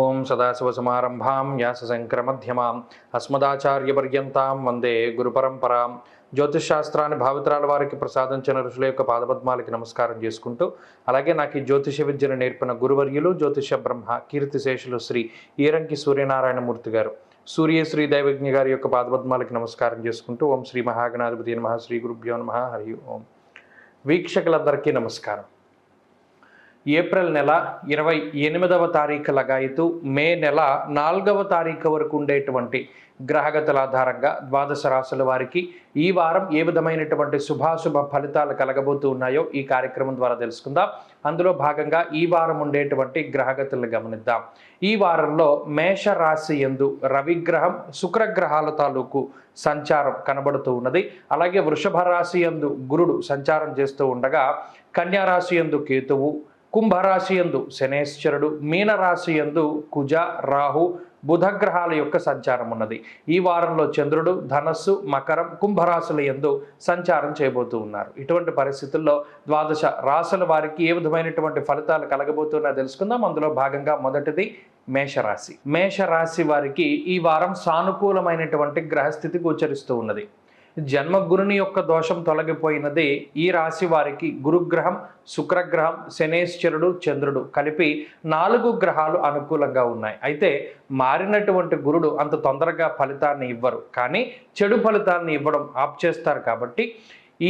ఓం సదాశివసమారంభాం వ్యాసశంకరమధ్యమాం అస్మదాచార్యపర్యంతాం వందే గురుపరంపరాం. జ్యోతిషశాస్త్రాన్ని భావితరాల వారికి ప్రసాదించిన ఋషుల యొక్క పాదపద్మాలకి నమస్కారం చేసుకుంటూ, అలాగే నాకు ఈ జ్యోతిష విద్యను నేర్పిన గురువర్యులు జ్యోతిష బ్రహ్మ కీర్తిశేషులు శ్రీ ఈరంకి సూర్యనారాయణమూర్తి గారు, సూర్యశ్రీ దైవజ్ఞ గారి యొక్క పాదపద్మాలకి నమస్కారం చేసుకుంటూ, ఓం శ్రీ మహాగణాధిపతి నమః, శ్రీ గురుభ్యో నమః, హరి ఓం. వీక్షకులందరికీ నమస్కారం. ఏప్రిల్ నెల 28వ తారీఖు లగాయితూ మే నెల 4వ తారీఖు వరకు ఉండేటువంటి గ్రహగతుల ఆధారంగా ద్వాదశ రాశుల వారికి ఈ వారం ఏ విధమైనటువంటి శుభాశుభ ఫలితాలు కలగబోతూ ఉన్నాయో ఈ కార్యక్రమం ద్వారా తెలుసుకుందాం. అందులో భాగంగా ఈ వారం ఉండేటువంటి గ్రహగతులను గమనిద్దాం. ఈ వారంలో మేష రాశి యందు రవిగ్రహం, శుక్రగ్రహాల తాలూకు సంచారం కనబడుతూ ఉన్నది. అలాగే వృషభ రాశి యందు గురుడు సంచారం చేస్తూ ఉండగా, కన్యా రాశి యందు కేతువు, కుంభరాశి యందు శనేశ్వరుడు, మీనరాశి యందు కుజ, రాహు, బుధగ్రహాల యొక్క సంచారం ఉన్నది. ఈ వారంలో చంద్రుడు ధనస్సు, మకరం, కుంభరాశుల యందు సంచారం చేయబోతూ ఉన్నారు. ఇటువంటి పరిస్థితుల్లో ద్వాదశ రాశుల వారికి ఏ విధమైనటువంటి ఫలితాలు కలగబోతున్నా తెలుసుకుందాం. అందులో భాగంగా మొదటిది మేషరాశి. మేషరాశి వారికి ఈ వారం సానుకూలమైనటువంటి గ్రహస్థితి గోచరిస్తూ ఉన్నది. జన్మగురుని యొక్క దోషం తొలగిపోయినది. ఈ రాశి వారికి గురుగ్రహం, శుక్రగ్రహం, శనేశ్వరుడు, చంద్రుడు కలిపి 4 గ్రహాలు అనుకూలంగా ఉన్నాయి. అయితే మారినటువంటి గురుడు అంత తొందరగా ఫలితాన్ని ఇవ్వరు, కానీ చెడు ఫలితాన్ని ఇవ్వడం ఆప్ చేస్తారు. కాబట్టి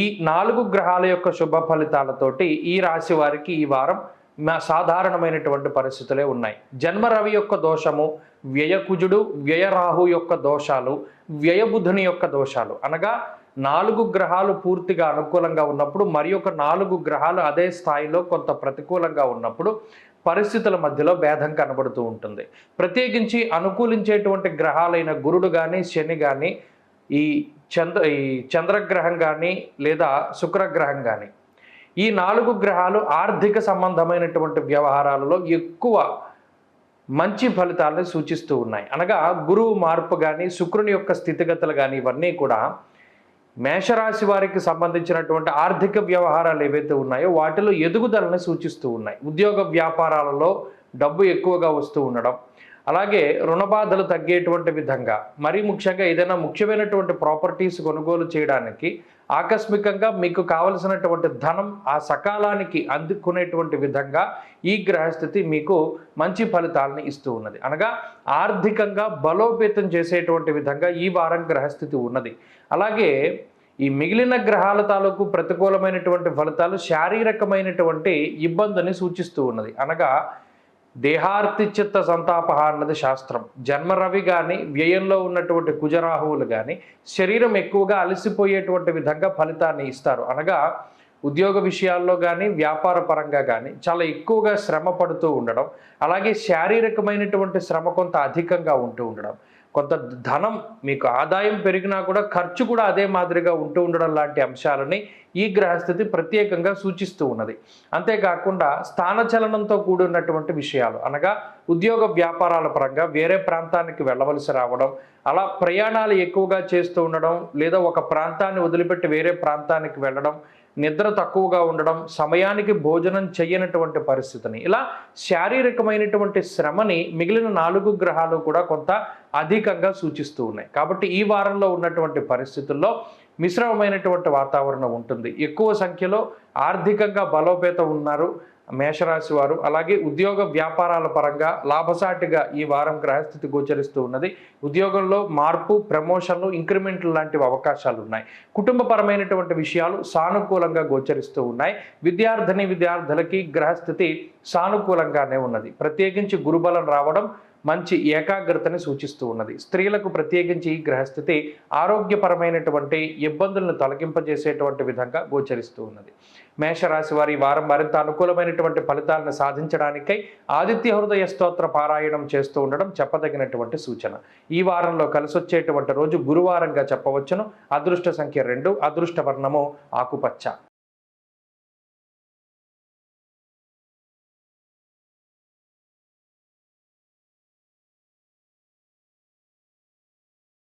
ఈ 4 గ్రహాల యొక్క శుభ ఫలితాలతోటి ఈ రాశి వారికి ఈ వారం సాధారణమైనటువంటి పరిస్థితులే ఉన్నాయి. జన్మ రవి యొక్క దోషము, వ్యయకుజుడు, వ్యయరాహు యొక్క దోషాలు, వ్యయబుధుని యొక్క దోషాలు అనగా 4 గ్రహాలు పూర్తిగా అనుకూలంగా ఉన్నప్పుడు మరి ఒక 4 గ్రహాలు అదే స్థాయిలో కొంత ప్రతికూలంగా ఉన్నప్పుడు పరిస్థితుల మధ్యలో భేదం కనబడుతూ ఉంటుంది. ప్రత్యేకించి అనుకూలించేటువంటి గ్రహాలైన గురుడు కానీ, శని కానీ, ఈ చంద్రగ్రహం కానీ లేదా శుక్రగ్రహం కానీ, ఈ 4 గ్రహాలు ఆర్థిక సంబంధమైనటువంటి వ్యవహారాలలో ఎక్కువ మంచి ఫలితాలను సూచిస్తూ ఉన్నాయి. అనగా గురువు మార్పు కానీ, శుక్రుని యొక్క స్థితిగతులు కానీ, ఇవన్నీ కూడా మేషరాశి వారికి సంబంధించినటువంటి ఆర్థిక వ్యవహారాలు ఏవైతే ఉన్నాయో వాటిలో ఎదుగుదలని సూచిస్తూ ఉన్నాయి. ఉద్యోగ వ్యాపారాలలో డబ్బు ఎక్కువగా వస్తూ ఉండడం, అలాగే రుణబాధలు తగ్గేటువంటి విధంగా, మరీ ముఖ్యంగా ఏదైనా ముఖ్యమైనటువంటి ప్రాపర్టీస్ కొనుగోలు చేయడానికి ఆకస్మికంగా మీకు కావలసినటువంటి ధనం ఆ సకాలానికి అందుకునేటువంటి విధంగా ఈ గ్రహస్థితి మీకు మంచి ఫలితాలను ఇస్తూ ఉన్నది. అనగా ఆర్థికంగా బలోపేతం చేసేటువంటి విధంగా ఈ వారం గ్రహస్థితి ఉన్నది. అలాగే ఈ మిగిలిన గ్రహాల తాలూకు ప్రతికూలమైనటువంటి ఫలితాలు శారీరకమైనటువంటి ఇబ్బందిని సూచిస్తూ ఉన్నది. అనగా దేహార్తిచిత్త సంతాపహ అన్నది శాస్త్రం. జన్మరవి కానీ, వ్యయంలో ఉన్నటువంటి కుజరాహువులు కానీ శరీరం ఎక్కువగా అలసిపోయేటువంటి విధంగా ఫలితాన్ని ఇస్తారు. అనగా ఉద్యోగ విషయాల్లో కానీ, వ్యాపార పరంగా కానీ చాలా ఎక్కువగా శ్రమ పడుతూ ఉండడం, అలాగే శారీరకమైనటువంటి శ్రమ కొంత అధికంగా ఉంటూ ఉండడం, కొంత ధనం మీకు ఆదాయం పెరిగినా కూడా ఖర్చు కూడా అదే మాదిరిగా ఉంటూ ఉండడం లాంటి అంశాలని ఈ గ్రహస్థితి ప్రత్యేకంగా సూచిస్తూ ఉన్నది. అంతేకాకుండా స్థానచలనంతో కూడినటువంటి విషయాలు, అనగా ఉద్యోగ వ్యాపారాల పరంగా వేరే ప్రాంతానికి వెళ్ళవలసి రావడం, అలా ప్రయాణాలు ఎక్కువగా చేస్తూ ఉండడం, లేదా ఒక ప్రాంతాన్ని వదిలిపెట్టి వేరే ప్రాంతానికి వెళ్ళడం, నిద్ర తక్కువగా ఉండడం, సమయానికి భోజనం చేయనటువంటి పరిస్థితిని, ఇలా శారీరకమైనటువంటి శ్రమని మిగిలిన 4 గ్రహాలు కూడా కొంత అధికంగా సూచిస్తూ ఉన్నాయి. కాబట్టి ఈ వారంలో ఉన్నటువంటి పరిస్థితుల్లో మిశ్రమమైనటువంటి వాతావరణం ఉంటుంది. ఎక్కువ సంఖ్యలో ఆర్థికంగా బలోపేతం ఉన్నారు మేషరాశి వారు. అలాగే ఉద్యోగ వ్యాపారాల పరంగా లాభసాటిగా ఈ వారం గ్రహస్థితి గోచరిస్తూ ఉన్నది. ఉద్యోగంలో మార్పు, ప్రమోషన్లు, ఇంక్రిమెంట్లు లాంటివి అవకాశాలు ఉన్నాయి. కుటుంబపరమైనటువంటి విషయాలు సానుకూలంగా గోచరిస్తూ ఉన్నాయి. విద్యార్థులకి గ్రహస్థితి సానుకూలంగానే ఉన్నది. ప్రత్యేకించి గురుబలం రావడం మంచి ఏకాగ్రతని సూచిస్తూ ఉన్నది. స్త్రీలకు ప్రత్యేకించి ఈ గ్రహస్థితి ఆరోగ్యపరమైనటువంటి ఇబ్బందులను తొలగింపజేసేటువంటి విధంగా గోచరిస్తూ ఉన్నది. మేషరాశి వారి వారం మరింత అనుకూలమైనటువంటి ఫలితాలను సాధించడానికై ఆదిత్య హృదయ స్తోత్ర పారాయణం చేస్తూ ఉండడం చెప్పదగినటువంటి సూచన. ఈ వారంలో కలిసొచ్చేటువంటి రోజు గురువారంగా చెప్పవచ్చును. అదృష్ట సంఖ్య 2, అదృష్ట వర్ణము ఆకుపచ్చ.